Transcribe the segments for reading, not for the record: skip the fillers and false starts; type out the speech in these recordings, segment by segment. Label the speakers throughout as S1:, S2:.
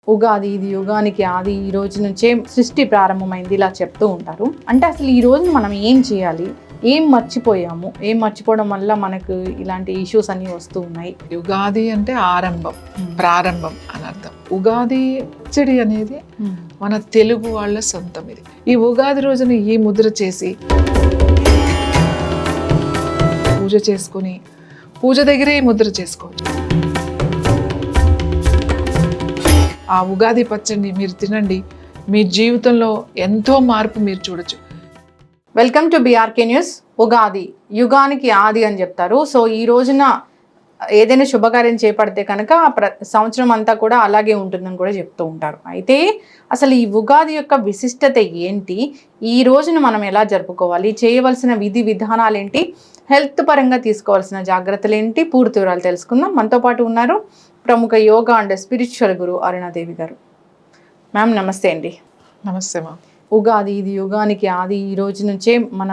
S1: ఉగాది ఇది యుగానికి ఆది ఈ రోజు నుంచే సృష్టి ప్రారంభమైంది ఇలా చెప్తూ ఉంటారు. అంటే అసలు ఈ రోజున మనం ఏం చేయాలి, ఏం మర్చిపోయాము, ఏం మర్చిపోవడం వల్ల మనకు ఇలాంటి ఇష్యూస్ అన్ని వస్తూ ఉన్నాయి.
S2: యుగాది అంటే ఆరంభం, ప్రారంభం అని అర్థం. ఉగాది పచ్చడి అనేది మన తెలుగు వాళ్ళ సొంతం. ఇది ఈ ఉగాది రోజున ఈ ముద్ర చేసి పూజ చేసుకుని పూజ దగ్గరే ఈ ముద్ర చేసుకోవచ్చు. ఆ ఉగాది పచ్చడిని మీరు తినండి, మీ జీవితంలో ఎంతో మార్పు మీరు చూడొచ్చు.
S1: Welcome to BRK news. Ugadi యుగానికి ఆది అని చెప్తారు. సో ఈ రోజున ఏదైనా శుభకార్యం చేపడితే కనుక సంవత్సరం అంతా కూడా అలాగే ఉంటుందని కూడా చెప్తూ ఉంటారు. అయితే అసలు ఈ ఉగాది యొక్క విశిష్టత ఏంటి, ఈ రోజున మనం ఎలా జరుపుకోవాలి, చేయవలసిన విధి విధానాలు ఏంటి, హెల్త్ పరంగా తీసుకోవాల్సిన జాగ్రత్తలు ఏంటి, పూర్తి వివరాలు తెలుసుకుందాం. మనతో పాటు ఉన్నారు ప్రముఖ యోగా అండ్ స్పిరిచువల్ గురు అరుణాదేవి గారు. మ్యామ్ నమస్తే అండి.
S2: నమస్తే మా.
S1: ఉగాది ఇది యుగానికి ఆది ఈ రోజు నుంచే మన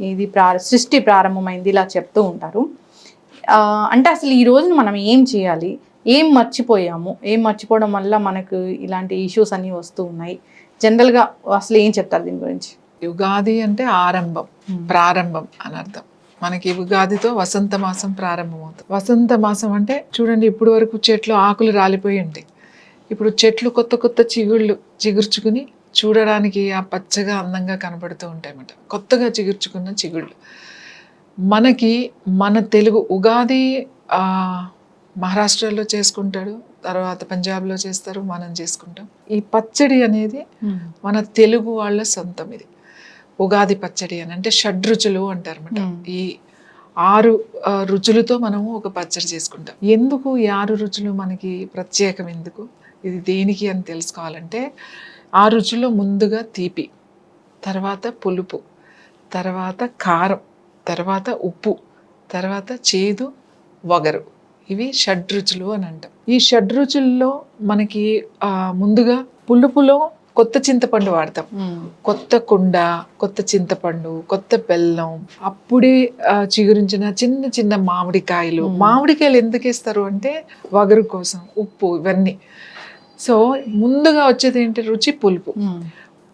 S1: ఇది సృష్టి ప్రారంభమైంది ఇలా చెప్తూ ఉంటారు. అంటే అసలు ఈ రోజున మనం ఏం చేయాలి, ఏం మర్చిపోయాము, ఏం మర్చిపోవడం వల్ల మనకు ఇలాంటి ఇష్యూస్ అన్నీ వస్తూ ఉన్నాయి, జనరల్గా అసలు ఏం చెప్తారు దీని గురించి?
S2: యుగాది అంటే ఆరంభం, ప్రారంభం అని అర్థం. మనకి ఉగాదితో వసంత మాసం ప్రారంభమవుతుంది. వసంత మాసం అంటే చూడండి, ఇప్పుడు వరకు చెట్లు ఆకులు రాలిపోయి ఉంటాయి. ఇప్పుడు చెట్లు కొత్త కొత్త చిగుళ్ళు చిగుర్చుకుని చూడడానికి ఆ పచ్చగా అందంగా కనబడుతూ ఉంటాయి అన్నమాట. కొత్తగా చిగుర్చుకున్న చిగుళ్ళు. మనకి మన తెలుగు ఉగాది మహారాష్ట్రలో చేసుకుంటాడు, తర్వాత పంజాబ్లో చేస్తారు, మనం చేసుకుంటాం. ఈ పచ్చడి అనేది మన తెలుగు వాళ్ళ సొంతం. ఇది ఉగాది పచ్చడి అని అంటే షడ్రుచులు అంటారు అన్నమాట. ఈ 6 రుచులతో మనము ఒక పచ్చడి చేసుకుంటాం. ఎందుకు ఈ 6 రుచులు మనకి ప్రత్యేకం, ఎందుకు ఇది దేనికి అని తెలుసుకోవాలంటే, 6 రుచుల్లో ముందుగా తీపి, తర్వాత పులుపు, తర్వాత కారం, తర్వాత ఉప్పు, తర్వాత చేదు, వగరు. ఇవి షడ్రుచులు అని అంటాం. ఈ షడ్రుచుల్లో మనకి ముందుగా పులుపులో కొత్త చింతపండు వాడతాం. కొత్త కుండ, కొత్త చింతపండు, కొత్త బెల్లం, అప్పుడే చిగురించిన చిన్న చిన్న మామిడికాయలు. మామిడికాయలు ఎందుకు వేస్తారు అంటే వగరు కోసం, ఉప్పు, ఇవన్నీ. సో ముందుగా వచ్చేది ఏంటి, రుచి పులుపు.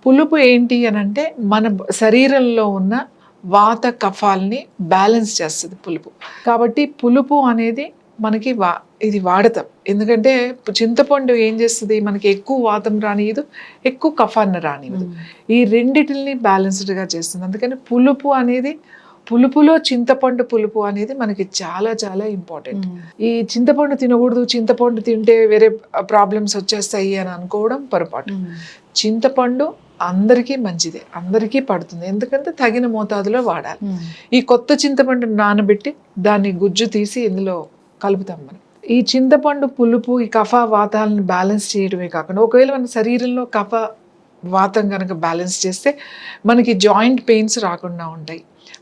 S2: పులుపు ఏంటి అని అంటే మన శరీరంలో ఉన్న వాత కఫాల్ని బ్యాలెన్స్ చేస్తుంది పులుపు. కాబట్టి పులుపు అనేది మనకి ఇది వాడతాం. ఎందుకంటే చింతపండు ఏం చేస్తుంది, మనకి ఎక్కువ వాతం రానియదు, ఎక్కువ కఫాన్ని రానియదు. ఈ రెండిటిని బ్యాలెన్స్డ్గా చేస్తుంది. అందుకని పులుపు అనేది, పులుపులో చింతపండు పులుపు అనేది మనకి చాలా చాలా ఇంపార్టెంట్. ఈ చింతపండు తినకూడదు, చింతపండు తింటే వేరే ప్రాబ్లమ్స్ వచ్చేస్తాయి అని అనుకోవడం పొరపాటు. చింతపండు అందరికీ మంచిదే, అందరికీ పడుతుంది. ఎందుకంటే తగిన మోతాదులో వాడాలి. ఈ కొత్త చింతపండు నానబెట్టి దాన్ని గుజ్జు తీసి ఇందులో కలుపుతాం మనం. ఈ చింతపండు పులుపు ఈ కఫ వాతాలను బ్యాలెన్స్ చేయడమే కాకుండా, ఒకవేళ మన శరీరంలో కఫ వాతం కనుక బ్యాలెన్స్ చేస్తే మనకి జాయింట్ పెయిన్స్ రాకుండా ఉంటాయి.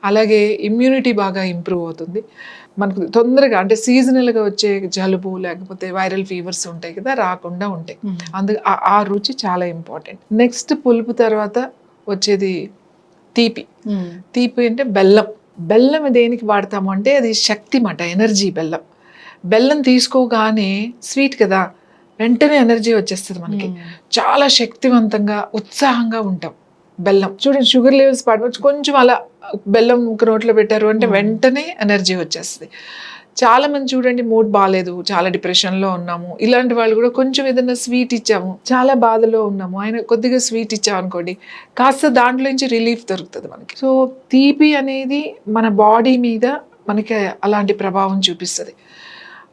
S2: అలాగే ఇమ్యూనిటీ బాగా ఇంప్రూవ్ అవుతుంది. మనకు తొందరగా అంటే సీజనల్గా వచ్చే జలుబు లేకపోతే వైరల్ ఫీవర్స్ ఉంటాయి కదా, రాకుండా ఉంటాయి. అందుకు ఆ రుచి చాలా ఇంపార్టెంట్. నెక్స్ట్ పులుపు తర్వాత వచ్చేది తీపి. తీపి అంటే బెల్లం. బెల్లం దేనికి వాడతాము అంటే అది శక్తి మాట, ఎనర్జీ. బెల్లం తీసుకోగానే స్వీట్ కదా, వెంటనే ఎనర్జీ వచ్చేస్తుంది మనకి. చాలా శక్తివంతంగా, ఉత్సాహంగా ఉంటాం. బెల్లం చూడండి, షుగర్ లెవెల్స్ పడవచ్చు, కొంచెం అలా బెల్లం ఒక నోట్లో పెట్టారు అంటే వెంటనే ఎనర్జీ వచ్చేస్తుంది. చాలా మంది చూడండి, మూడ్ బాగాలేదు, చాలా డిప్రెషన్లో ఉన్నాము, ఇలాంటి వాళ్ళు కూడా కొంచెం ఏదైనా స్వీట్ ఇచ్చాము, చాలా బాధలో ఉన్నాము, ఆయన కొద్దిగా స్వీట్ ఇచ్చాము అనుకోండి, కాస్త దాంట్లో నుంచి రిలీఫ్ దొరుకుతుంది మనకి. సో తీపి అనేది మన బాడీ మీద మనకి అలాంటి ప్రభావం చూపిస్తుంది.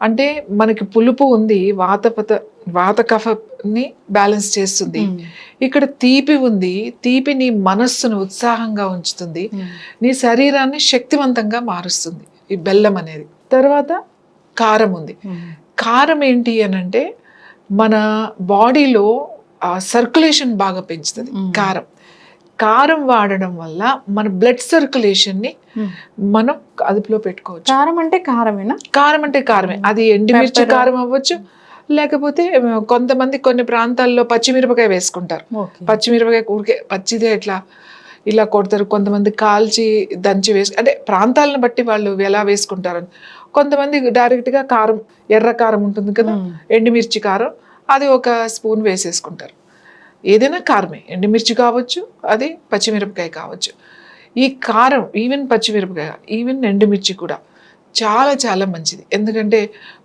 S2: అంటే మనకి పులుపు ఉంది, వాత కఫని బ్యాలెన్స్ చేస్తుంది. ఇక్కడ తీపి ఉంది, తీపి నీ మనస్సును ఉత్సాహంగా ఉంచుతుంది, నీ శరీరాన్ని శక్తివంతంగా మారుస్తుంది ఈ బెల్లం అనేది. తర్వాత కారం ఉంది. కారం ఏంటి అని అంటే మన బాడీలో సర్క్యులేషన్ బాగా పెంచుతుంది కారం వాడడం వల్ల మన బ్లడ్ సర్క్యులేషన్ని మనం అదుపులో పెట్టుకోవచ్చు.
S1: కారం అంటే కారమేనా?
S2: కారం అంటే కారమే. అది ఎండుమిర్చి కారం అవ్వచ్చు, లేకపోతే కొంతమంది కొన్ని ప్రాంతాల్లో పచ్చిమిరపకాయ వేసుకుంటారు. పచ్చిమిరపకాయ ఊరికే పచ్చిదే ఇలా కొడతారు. కొంతమంది కాల్చి దంచి అంటే ప్రాంతాలను బట్టి వాళ్ళు ఎలా వేసుకుంటారు. కొంతమంది డైరెక్ట్గా కారం, ఎర్ర కారం ఉంటుంది కదా, ఎండుమిర్చి కారం, అది ఒక స్పూన్ వేసేసుకుంటారు. ఏదైనా కారమే, ఎండుమిర్చి కావచ్చు, అది పచ్చిమిరపకాయ కావచ్చు. ఈ కారం ఈవెన్ పచ్చిమిరపకాయ, ఈవెన్ ఎండుమిర్చి కూడా చాలా చాలా మంచిది. ఎందుకంటే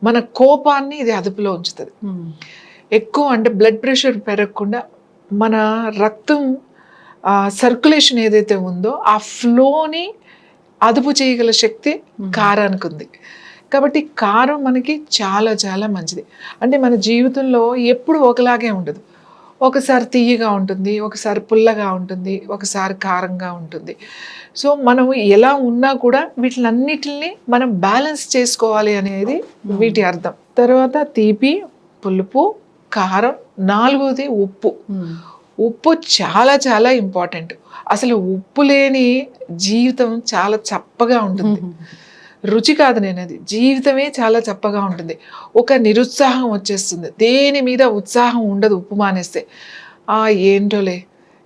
S2: మన కోపాన్ని ఇది అదుపులో ఉంచుతుంది. ఎక్కువ అంటే బ్లడ్ ప్రెషర్ పెరగకుండా మన రక్తం సర్క్యులేషన్ ఏదైతే ఉందో ఆ ఫ్లోని అదుపు చేయగల శక్తి కారానికి ఉంది. కాబట్టి కారం మనకి చాలా చాలా మంచిది. అంటే మన జీవితంలో ఎప్పుడు ఒకలాగే ఉండదు. ఒకసారి తీయగా ఉంటుంది, ఒకసారి పుల్లగా ఉంటుంది, ఒకసారి కారంగా ఉంటుంది. సో మనం ఎలా ఉన్నా కూడా వీటిలన్నిటిని మనం బ్యాలెన్స్ చేసుకోవాలి అనేది వీటి అర్థం. తర్వాత తీపి, పులుపు, కారం, 4వది ఉప్పు. ఉప్పు చాలా చాలా ఇంపార్టెంట్. అసలు ఉప్పు లేని జీవితం చాలా చప్పగా ఉంటుంది. రుచి కాదు నేనది, జీవితమే చాలా చప్పగా ఉంటుంది. ఒక నిరుత్సాహం వచ్చేస్తుంది, దేని మీద ఉత్సాహం ఉండదు ఉప్పు మానేస్తే. ఏంటోలే,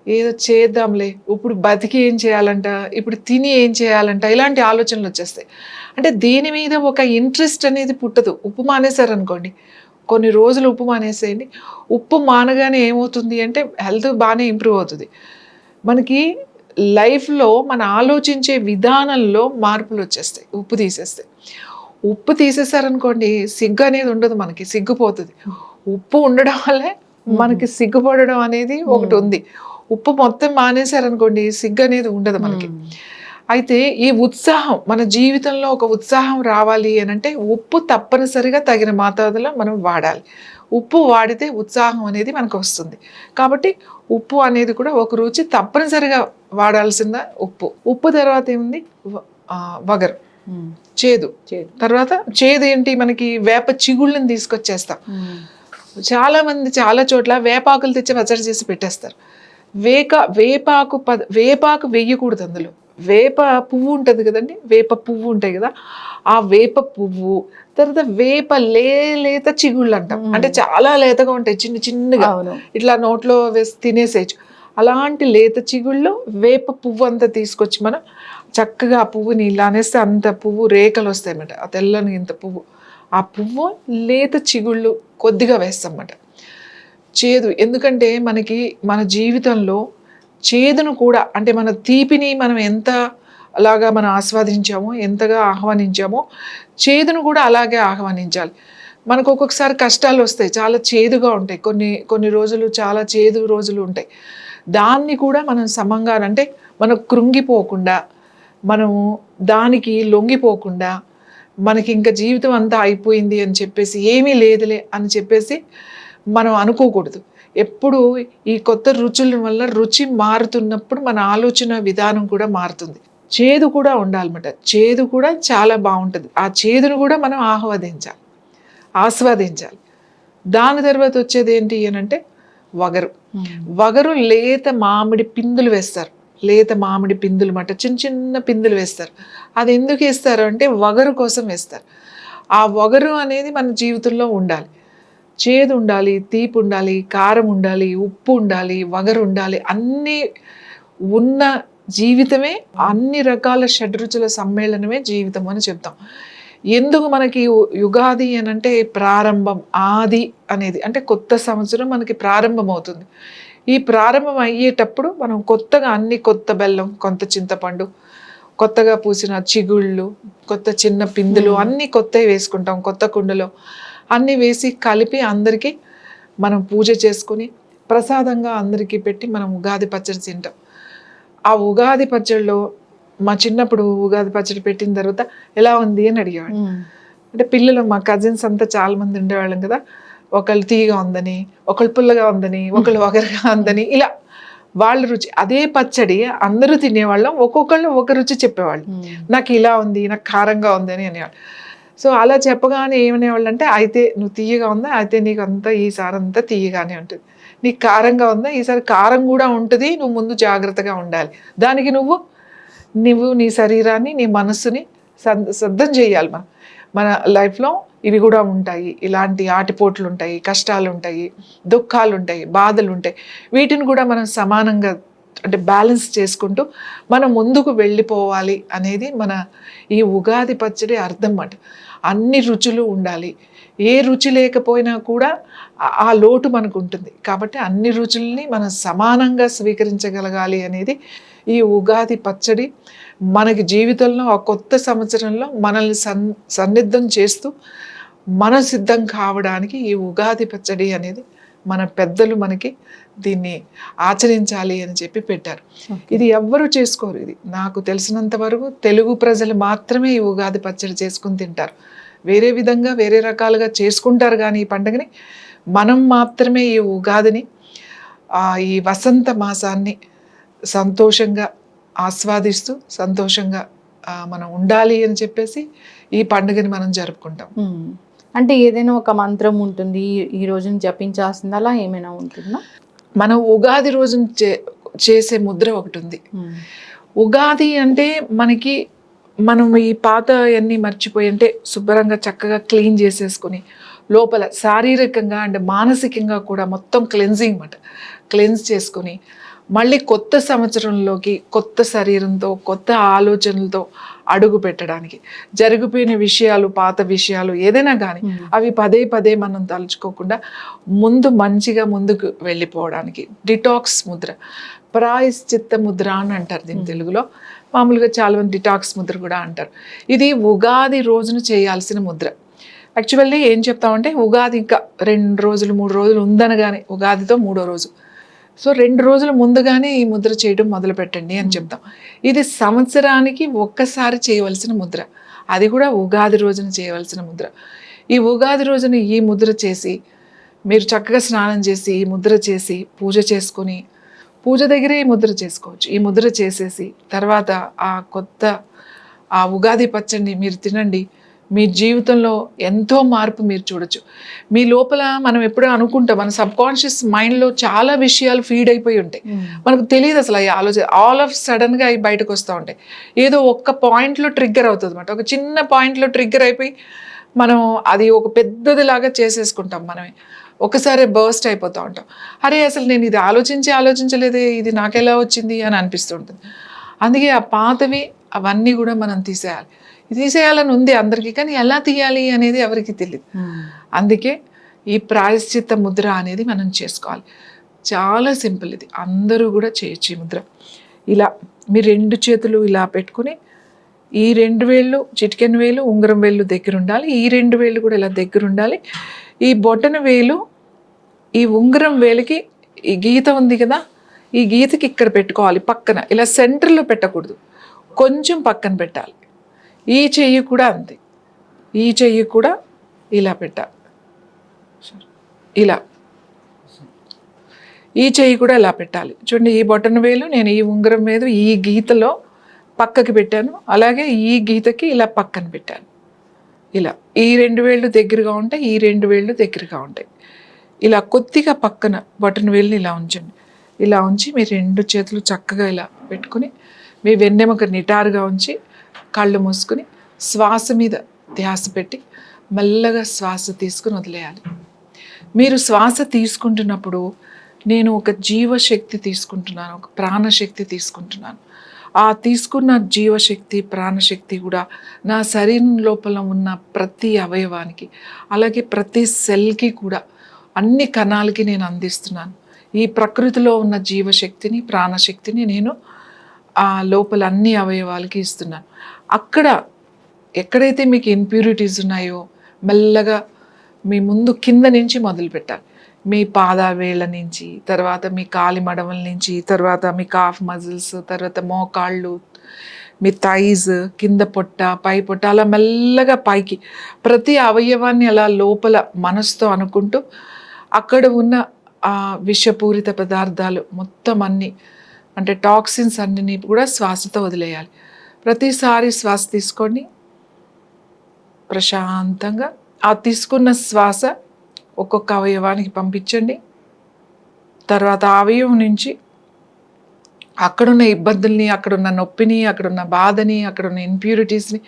S2: ఏదో చేద్దాంలే, ఇప్పుడు బతికి ఏం చేయాలంట, ఇప్పుడు తిని ఏం చేయాలంట, ఇలాంటి ఆలోచనలు వచ్చేస్తాయి. అంటే దేని మీద ఒక ఇంట్రెస్ట్ అనేది పుట్టదు. ఉప్పు మానేశారనుకోండి, కొన్ని రోజులు ఉప్పు మానేసేయండి, ఉప్పు మానగానే ఏమవుతుంది అంటే హెల్త్ బాగానే ఇంప్రూవ్ అవుతుంది. మనకి లైఫ్లో మన ఆలోచించే విధానంలో మార్పులు వచ్చేస్తాయి ఉప్పు తీసేస్తే. ఉప్పు తీసేసారనుకోండి, సిగ్గు అనేది ఉండదు, మనకి సిగ్గుపోతుంది. ఉప్పు ఉండడం వల్లే మనకి సిగ్గుపడడం అనేది ఒకటి ఉంది. ఉప్పు మొత్తం మానేశారనుకోండి, సిగ్గు అనేది ఉండదు మనకి. అయితే ఈ ఉత్సాహం, మన జీవితంలో ఒక ఉత్సాహం రావాలి అని అంటే ఉప్పు తప్పనిసరిగా తగిన మోతాదులో మనం వాడాలి. ఉప్పు వాడితే ఉత్సాహం అనేది మనకు వస్తుంది. కాబట్టి ఉప్పు అనేది కూడా ఒక రుచి తప్పనిసరిగా వాడాల్సిన ఉప్పు. ఉప్పు తర్వాత ఏముంది, వగరు, చేదు. తర్వాత చేదు ఏంటి, మనకి వేప చిగుళ్ళని తీసుకొచ్చేస్తాం. చాలా మంది చాలా చోట్ల వేపాకులు తెచ్చి పచ్చడి చేసి పెట్టేస్తారు. వేపాకు వేయకూడదు అందులో. వేప పువ్వు ఉంటుంది కదండి, వేప పువ్వు ఉంటాయి కదా, ఆ వేప పువ్వు, తర్వాత వేప లేత చిగుళ్ళు అంటాం. అంటే చాలా లేతగా ఉంటాయి, చిన్న చిన్నగా, ఇట్లా నోట్లో వేసి తినేసేయచ్చు. అలాంటి లేత చిగుళ్ళు వేప పువ్వు అంతా తీసుకొచ్చి మనం చక్కగా ఆ పువ్వుని ఇలా అనేస్తే అంత పువ్వు రేఖలు వస్తాయి అన్నమాట. ఆ తెల్లని ఇంత పువ్వు, ఆ పువ్వు లేత చిగుళ్ళు కొద్దిగా వేస్తామన్నమాట. చేదు, ఎందుకంటే మనకి మన జీవితంలో చేదును కూడా, అంటే మన తీపిని మనం ఎంత అలాగా మనం ఆస్వాదించామో, ఎంతగా ఆహ్వానించామో, చేదును కూడా అలాగే ఆహ్వానించాలి. మనకు ఒక్కొక్కసారి కష్టాలు వస్తాయి, చాలా చేదుగా ఉంటాయి, కొన్ని రోజులు చాలా చేదు రోజులు ఉంటాయి. దాన్ని కూడా మనం సమంగా, అంటే మనం కృంగిపోకుండా, మనము దానికి లొంగిపోకుండా, మనకి ఇంకా జీవితం అంతా అయిపోయింది అని చెప్పేసి, ఏమీ లేదులే అని చెప్పేసి మనం అనుకోకూడదు. ఎప్పుడు ఈ కొత్త రుచుల వల్ల రుచి మారుతున్నప్పుడు మన ఆలోచన విధానం కూడా మారుతుంది. చేదు కూడా ఉండాలన్నమాట. చేదు కూడా చాలా బాగుంటుంది. ఆ చేదును కూడా మనం ఆస్వాదించాలి. దాని తర్వాత వచ్చేది ఏంటి అని అంటే వగరు లేత మామిడి పిందులు వేస్తారు. లేత మామిడి పిందులు మాట, చిన్న చిన్న పిందులు వేస్తారు. అది ఎందుకు వేస్తారు అంటే వగరు కోసం వేస్తారు. ఆ వగరు అనేది మన జీవితంలో ఉండాలి. చేదు ఉండాలి, తీపి ఉండాలి, కారం ఉండాలి, ఉప్పు ఉండాలి, వగరు ఉండాలి. అన్నీ ఉన్న జీవితమే, అన్ని రకాల షడ్రుచుల సమ్మేళనమే జీవితం అని చెప్తాం. ఎందుకు మనకి యుగాది అని అంటే ప్రారంభం, ఆది అనేది అంటే కొత్త సంవత్సరం మనకి ప్రారంభం అవుతుంది. ఈ ప్రారంభం అయ్యేటప్పుడు మనం కొత్తగా అన్ని, కొత్త బెల్లం, కొత్త చింతపండు, కొత్తగా పూసిన చిగుళ్ళు, కొత్త చిన్న పిందులు అన్నీ కొత్తవి వేసుకుంటాం. కొత్త కుండలో అన్నీ వేసి కలిపి అందరికీ మనం పూజ చేసుకుని ప్రసాదంగా అందరికీ పెట్టి మనం ఉగాది పచ్చడి తింటాం. ఆ ఉగాది పచ్చడిలో మా చిన్నప్పుడు ఉగాది పచ్చడి పెట్టిన తర్వాత ఎలా ఉంది అని అడిగేవాడు. అంటే పిల్లలు, మా కజిన్స్ అంతా చాలా మంది ఉండేవాళ్ళం కదా, ఒకళ్ళు తీయగా ఉందని, ఒకళ్ళు పుల్లగా ఉందని, ఒకళ్ళు వగరగా ఉందని, ఇలా వాళ్ళ రుచి. అదే పచ్చడి అందరూ తినేవాళ్ళం, ఒక్కొక్కళ్ళు ఒక రుచి చెప్పేవాళ్ళు. నాకు ఇలా ఉంది, నాకు కారంగా ఉంది అని అనేవాళ్ళు. సో అలా చెప్పగానే ఏమనేవాళ్ళు అంటే, అయితే నువ్వు తీయగా ఉందా, అయితే నీకు అంతా ఈసారి అంతా తీయగానే ఉంటుంది. నీకు కారంగా ఉందా, ఈసారి కారం కూడా ఉంటుంది, నువ్వు ముందు జాగ్రత్తగా ఉండాలి. దానికి నువ్వు నీ శరీరాన్ని, నీ మనస్సుని సిద్ధం చేయాలి. మన లైఫ్లో ఇవి కూడా ఉంటాయి, ఇలాంటి ఆటిపోట్లు ఉంటాయి, కష్టాలు ఉంటాయి, దుఃఖాలు ఉంటాయి, బాధలు ఉంటాయి. వీటిని కూడా మనం సమానంగా, అంటే బ్యాలెన్స్ చేసుకుంటూ మనం ముందుకు వెళ్ళిపోవాలి అనేది మన ఈ ఉగాది పచ్చడి అర్థం అన్నమాట. అన్ని రుచులు ఉండాలి. ఏ రుచి లేకపోయినా కూడా ఆ లోటు మనకు ఉంటుంది. కాబట్టి అన్ని రుచుల్ని మనం సమానంగా స్వీకరించగలగాలి అనేది ఈ ఉగాది పచ్చడి మనకి జీవితంలో ఆ కొత్త సంవత్సరంలో మనల్ని సన్నిద్ధం చేస్తూ మనం సిద్ధం కావడానికి ఈ ఉగాది పచ్చడి అనేది మన పెద్దలు మనకి దీన్ని ఆచరించాలి అని చెప్పి పెట్టారు. ఇది ఎవ్వరూ చేసుకోరు. ఇది నాకు తెలిసినంత వరకు తెలుగు ప్రజలు మాత్రమే ఈ ఉగాది పచ్చడి చేసుకుని తింటారు. వేరే విధంగా వేరే రకాలుగా చేసుకుంటారు కానీ ఈ పండుగని మనం మాత్రమే ఈ ఉగాదిని ఈ వసంత మాసాన్ని సంతోషంగా ఆస్వాదిస్తూ సంతోషంగా మనం ఉండాలి అని చెప్పేసి ఈ పండుగని మనం జరుపుకుంటాం.
S1: అంటే ఏదైనా ఒక మంత్రం ఉంటుంది, ఈ రోజున జపించాల్సింది, అలా ఏమైనా ఉంటుందా?
S2: మనం ఉగాది రోజున చేసే ముద్ర ఒకటి ఉంది. ఉగాది అంటే మనకి మనం ఈ పాత అన్నీ మర్చిపోయి అంటే శుభ్రంగా చక్కగా క్లీన్ చేసేసుకొని లోపల శారీరకంగా అంటే మానసికంగా కూడా మొత్తం క్లెన్జింగ్ అన్నమాట. క్లెన్స్ చేసుకొని మళ్ళీ కొత్త సంవత్సరంలోకి కొత్త శరీరంతో కొత్త ఆలోచనలతో అడుగు పెట్టడానికి జరిగిపోయిన విషయాలు పాత విషయాలు ఏదైనా కానీ అవి పదే పదే మనం తలుచుకోకుండా ముందు మంచిగా ముందుకు వెళ్ళిపోవడానికి డిటాక్స్ ముద్ర, ప్రాయశ్చిత్త ముద్ర అని అంటారు దీని తెలుగులో. మామూలుగా చాలా మంది డిటాక్స్ ముద్ర కూడా అంటారు. ఇది ఉగాది రోజున చేయాల్సిన ముద్ర. యాక్చువల్లీ ఏం చెప్తామంటే ఉగాది ఇంకా 2 రోజులు 3 రోజులు ఉందనగానే ఉగాదితో 3వ రోజు, సో 2 రోజుల ముందుగానే ఈ ముద్ర చేయడం మొదలు పెట్టండి అని చెప్తాం. ఇది సంవత్సరానికి ఒక్కసారి చేయవలసిన ముద్ర, అది కూడా ఉగాది రోజున చేయవలసిన ముద్ర. ఈ ఉగాది రోజున ఈ ముద్ర చేసి మీరు చక్కగా స్నానం చేసి ఈ ముద్ర చేసి పూజ చేసుకొని పూజ దగ్గరే ఈ ముద్ర చేసుకోవచ్చు. ఈ ముద్ర చేసేసి తర్వాత ఆ ఉగాది పచ్చడిని మీరు తినండి. మీ జీవితంలో ఎంతో మార్పు మీరు చూడొచ్చు. మీ లోపల మనం ఎప్పుడూ అనుకుంటాం, మన సబ్కాన్షియస్ మైండ్లో చాలా విషయాలు ఫీడ్ అయిపోయి ఉంటాయి. మనకు తెలియదు అసలు అవి ఆలోచన ఆల్ ఆఫ్ సడన్గా అవి బయటకు వస్తూ ఉంటాయి. ఏదో ఒక్క పాయింట్లో ట్రిగ్గర్ అవుతుంది అన్నమాట. ఒక చిన్న పాయింట్లో ట్రిగ్గర్ అయిపోయి మనం అది ఒక పెద్దదిలాగా చేసేసుకుంటాం. మనమే ఒకసారి బర్స్ట్ అయిపోతూ ఉంటాం. అరే అసలు నేను ఇది ఆలోచించలేదే, ఇది నాకెలా వచ్చింది అని అనిపిస్తుంటుంది. అందుకే ఆ పాతవి అవన్నీ కూడా మనం తీసేయాలని ఉంది అందరికీ, కానీ ఎలా తీయాలి అనేది ఎవరికి తెలియదు. అందుకే ఈ ప్రాయశ్చిత్త ముద్ర అనేది మనం చేసుకోవాలి. చాలా సింపుల్, ఇది అందరూ కూడా చేయొచ్చు. ఈ ముద్ర ఇలా మీ 2 చేతులు ఇలా పెట్టుకుని ఈ 2 వేళ్ళు చిటికెన వేలు ఉంగరం వేళ్ళు దగ్గర ఉండాలి. ఈ 2 వేళ్ళు కూడా ఇలా దగ్గర ఉండాలి. ఈ బొటన వేలు ఈ ఉంగరం వేలుకి ఈ గీత ఉంది కదా, ఈ గీతకి ఇక్కడ పెట్టుకోవాలి. పక్కన ఇలా సెంటర్లో పెట్టకూడదు, కొంచెం పక్కన పెట్టాలి. ఈ చెయ్యి కూడా అంతే, ఈ చెయ్యి కూడా ఇలా పెట్టాలి. ఇలా ఈ చెయ్యి కూడా ఇలా పెట్టాలి. చూడండి, ఈ బొటన వేలు నేను ఈ ఉంగరం మీద ఈ గీతలో పక్కకి పెట్టాను, అలాగే ఈ గీతకి ఇలా పక్కన పెట్టాను. ఇలా ఈ 2 వేళ్ళు దగ్గరగా ఉంటాయి, ఈ 2 వేళ్ళు దగ్గరగా ఉంటాయి. ఇలా కొద్దిగా పక్కన బటన్ వేలుని ఇలా ఉంచండి. ఇలా ఉంచి మీ 2 చేతులు చక్కగా ఇలా పెట్టుకుని మీ వెన్నెముక నిటారుగా ఉంచి కళ్ళు మూసుకుని శ్వాస మీద ధ్యాస పెట్టి మెల్లగా శ్వాస తీసుకుని వదిలేయాలి. మీరు శ్వాస తీసుకుంటున్నప్పుడు నేను ఒక జీవశక్తి తీసుకుంటున్నాను, ఒక ప్రాణశక్తి తీసుకుంటున్నాను. ఆ తీసుకున్న జీవశక్తి ప్రాణశక్తి కూడా నా శరీరం లోపల ఉన్న ప్రతి అవయవానికి అలాగే ప్రతి సెల్కి కూడా అన్ని కణాలకి నేను అందిస్తున్నాను. ఈ ప్రకృతిలో ఉన్న జీవశక్తిని ప్రాణశక్తిని నేను ఆ లోపల అన్ని అవయవాలకి ఇస్తున్నాను. అక్కడ ఎక్కడైతే మీకు ఇంప్యూరిటీస్ ఉన్నాయో మెల్లగా మీ ముందు కింద నుంచి మొదలు పెట్టాలి. మీ పాదావేళ్ల నుంచి, తర్వాత మీ కాలి మడమల నుంచి, తర్వాత మీ కాఫ్ మజిల్స్, తర్వాత మోకాళ్ళు, మీ థైజ్, కింద పొట్ట, పై పొట్ట, అలా మెల్లగా పైకి ప్రతి అవయవాన్ని అలా లోపల మనసుతో అనుకుంటూ అక్కడ ఉన్న ఆ విషపూరిత పదార్థాలు మొత్తం అన్నీ అంటే టాక్సిన్స్ అన్నీ కూడా శ్వాసతో వదిలేయాలి. ప్రతిసారి శ్వాస తీసుకోండి ప్రశాంతంగా. ఆ తీసుకున్న శ్వాస ఒక్కొక్క అవయవానికి పంపించండి. తర్వాత అవయవం నుంచి అక్కడున్న ఇబ్బందుల్ని, అక్కడున్న నొప్పిని, అక్కడున్న బాధని, అక్కడున్న ఇంప్యూరిటీస్ని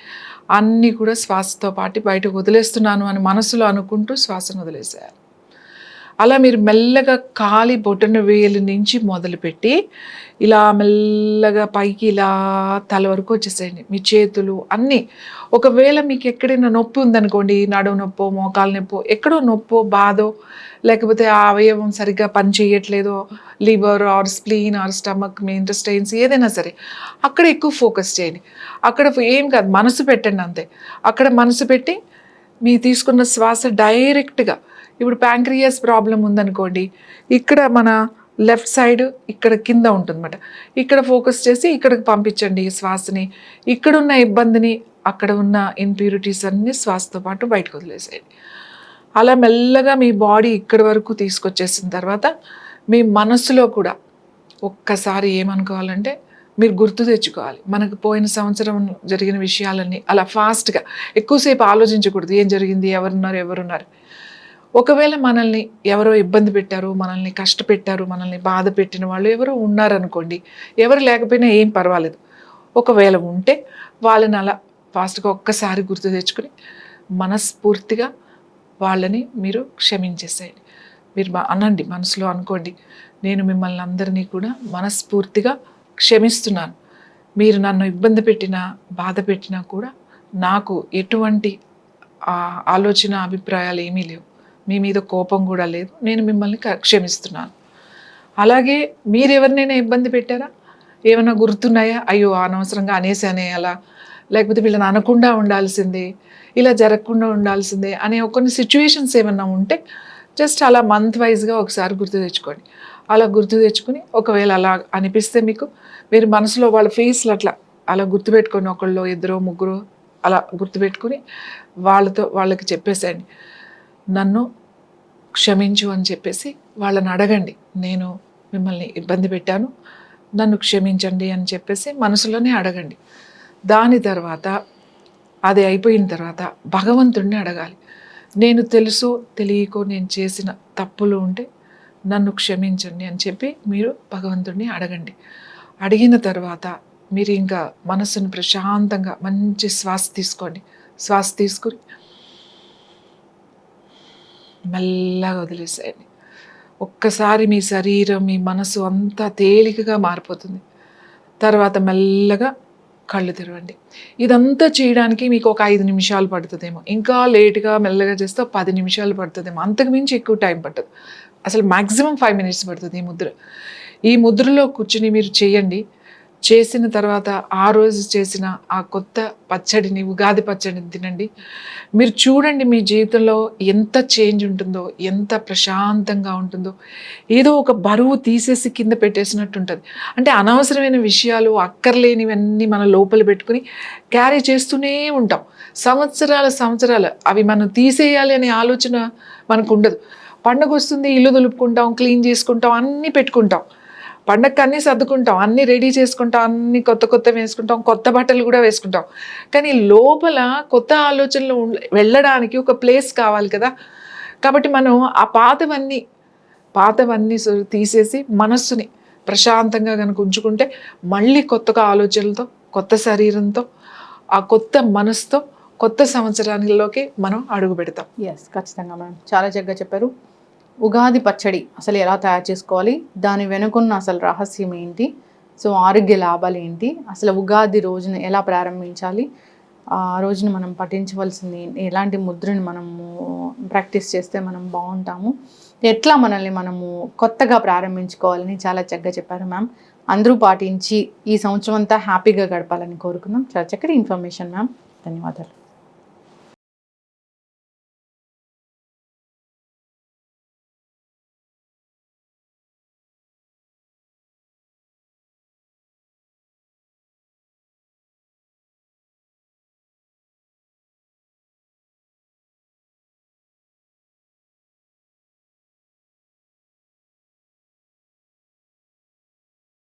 S2: అన్నీ కూడా శ్వాసతో పాటు బయటకు వదిలేస్తున్నాను అని మనసులో అనుకుంటూ శ్వాసను వదిలేసేయాలి. అలా మీరు మెల్లగా కాలి బొటన వేలు నుంచి మొదలుపెట్టి ఇలా మెల్లగా పైకి ఇలా తల వరకు వచ్చేసేయండి. మీ చేతులు అన్నీ. ఒకవేళ మీకు ఎక్కడైనా నొప్పి ఉందనుకోండి, నడుము నొప్పో, మోకాలు నొప్పో, ఎక్కడో నొప్పో, బాధో, లేకపోతే ఆ అవయవం సరిగ్గా పని చేయట్లేదో, liver or spleen or stomach, మీ ఇంటెస్టైన్స్ ఏదైనా సరే, అక్కడ ఎక్కువ ఫోకస్ చేయండి. అక్కడ ఏం కాదు, మనసు పెట్టండి అంతే. అక్కడ మనసు పెట్టి మీ తీసుకున్న శ్వాస డైరెక్ట్గా, ఇప్పుడు ప్యాంక్రియాస్ ప్రాబ్లం ఉందనుకోండి, ఇక్కడ మన లెఫ్ట్ సైడ్ ఇక్కడ కింద ఉంటుందన్నమాట, ఇక్కడ ఫోకస్ చేసి ఇక్కడికి పంపించండి ఈ శ్వాసని. ఇక్కడున్న ఇబ్బందిని, అక్కడ ఉన్న ఇంప్యూరిటీస్ అన్నీ శ్వాసతో పాటు బయటకు వదిలేసేయండి. అలా మెల్లగా మీ బాడీ ఇక్కడి వరకు తీసుకొచ్చేసిన తర్వాత మీ మనసులో కూడా ఒక్కసారి ఏమనుకోవాలంటే, మీరు గుర్తు తెచ్చుకోవాలి మనకు పోయిన సంవత్సరం జరిగిన విషయాలన్నీ. అలా ఫాస్ట్గా ఎక్కువసేపు ఆలోచించకూడదు, ఏం జరిగింది, ఎవరున్నారు. ఒకవేళ మనల్ని ఎవరో ఇబ్బంది పెట్టారు, మనల్ని కష్టపెట్టారు, మనల్ని బాధ పెట్టిన వాళ్ళు ఎవరో ఉన్నారనుకోండి, ఎవరు లేకపోయినా ఏం పర్వాలేదు. ఒకవేళ ఉంటే వాళ్ళని అలా ఫాస్ట్గా ఒక్కసారి గుర్తు తెచ్చుకుని మనస్ఫూర్తిగా వాళ్ళని మీరు క్షమించేసేయండి. మీరు అనండి, మనసులో అనుకోండి, నేను మిమ్మల్ని అందరినీ కూడా మనస్ఫూర్తిగా క్షమిస్తున్నాను. మీరు నన్ను ఇబ్బంది పెట్టినా, బాధ పెట్టినా కూడా నాకు ఎటువంటి ఆలోచన, అభిప్రాయాలు ఏమీ లేవు. మీ మీద కోపం కూడా లేదు. నేను మిమ్మల్ని క్షమిస్తున్నాను. అలాగే మీరు ఎవరినైనా ఇబ్బంది పెట్టారా, ఏమైనా గుర్తున్నాయా, అయ్యో అనవసరంగా అనేసానే అలా, లేకపోతే వీళ్ళని అనకుండా ఉండాల్సిందే, ఇలా జరగకుండా ఉండాల్సిందే అనే కొన్ని సిచ్యువేషన్స్ ఏమన్నా ఉంటే జస్ట్ అలా మంత్ వైజ్గా ఒకసారి గుర్తు తెచ్చుకోండి. అలా గుర్తు తెచ్చుకుని ఒకవేళ అలా అనిపిస్తే మీకు, మీరు మనసులో వాళ్ళ ఫేస్లు అట్లా అలా గుర్తుపెట్టుకొని, ఒకళ్ళు, ఇద్దరు, ముగ్గురు అలా గుర్తుపెట్టుకుని వాళ్ళకి చెప్పేసేయండి, నన్ను క్షమించు అని చెప్పేసి వాళ్ళని అడగండి. నేను మిమ్మల్ని ఇబ్బంది పెట్టాను, నన్ను క్షమించండి అని చెప్పేసి మనసులోనే అడగండి. దాని తర్వాత అది అయిపోయిన తర్వాత భగవంతుడిని అడగాలి. నేను తెలుసో తెలియకో నేను చేసిన తప్పులు ఉంటే నన్ను క్షమించండి అని చెప్పి మీరు భగవంతుడిని అడగండి. అడిగిన తర్వాత మీరు ఇంకా మనసును ప్రశాంతంగా మంచి శ్వాస తీసుకోండి. శ్వాస తీసుకుని మెల్లగా వదిలేసేయండి. ఒక్కసారి మీ శరీరం, మీ మనసు అంతా తేలికగా మారిపోతుంది. తర్వాత మెల్లగా కళ్ళు తెరవండి. ఇదంతా చేయడానికి మీకు ఒక 5 నిమిషాలు పడుతుందేమో, ఇంకా లేట్గా మెల్లగా చేస్తే 10 నిమిషాలు పడుతుందేమో, అంతకు మించి ఎక్కువ టైం పట్టదు. అసలు మ్యాక్సిమం 5 మినిట్స్ పడుతుంది ఈ ముద్ర. ఈ ముద్రలో కూర్చుని మీరు చేయండి. చేసిన తర్వాత ఆ రోజు చేసిన ఆ కొత్త పచ్చడిని, ఉగాది పచ్చడిని తినండి. మీరు చూడండి మీ జీవితంలో ఎంత చేంజ్ ఉంటుందో, ఎంత ప్రశాంతంగా ఉంటుందో. ఏదో ఒక బరువు తీసేసి కింద పెట్టేసినట్టు ఉంటుంది. అంటే అనవసరమైన విషయాలు, అక్కర్లేనివన్నీ మన లోపల పెట్టుకుని క్యారీ చేస్తూనే ఉంటాం. సంవత్సరాలు అవి మనం తీసేయాలి అనే ఆలోచన మనకు ఉండదు. పండగ వస్తుంది, ఇల్లు దులుపుకుంటాం, క్లీన్ చేసుకుంటాం, అన్నీ పెట్టుకుంటాం. పండగకి అన్నీ సర్దుకుంటాం, అన్నీ రెడీ చేసుకుంటాం, అన్నీ కొత్త వేసుకుంటాం, కొత్త బట్టలు కూడా వేసుకుంటాం. కానీ లోపల కొత్త ఆలోచనలు వెళ్ళడానికి ఒక ప్లేస్ కావాలి కదా. కాబట్టి మనం ఆ పాతవన్నీ తీసేసి మనస్సుని ప్రశాంతంగా కనుక ఉంచుకుంటే మళ్ళీ కొత్తగా ఆలోచనలతో, కొత్త శరీరంతో, ఆ కొత్త మనసుతో కొత్త సంవత్సరాలలోకి మనం అడుగు పెడతాం.
S1: ఎస్, ఖచ్చితంగా మేడం, చాలా చక్కగా చెప్పారు. ఉగాది పచ్చడి అసలు ఎలా తయారు చేసుకోవాలి, దాని వెనుకున్న అసలు రహస్యం ఏంటి, సో ఆరోగ్య లాభాలు ఏంటి, అసలు ఉగాది రోజున ఎలా ప్రారంభించాలి, ఆ రోజున మనం పఠించవలసింది ఎలాంటి ముద్రని మనము ప్రాక్టీస్ చేస్తే మనం బాగుంటాము, ఎట్లా మనల్ని మనము కొత్తగా ప్రారంభించుకోవాలని చాలా చక్కగా చెప్పారు మ్యామ్. అందరూ పాటించి ఈ సంవత్సరం అంతా హ్యాపీగా గడపాలని కోరుకుందాం. చాలా చక్కటి ఇన్ఫర్మేషన్ మ్యామ్, ధన్యవాదాలు.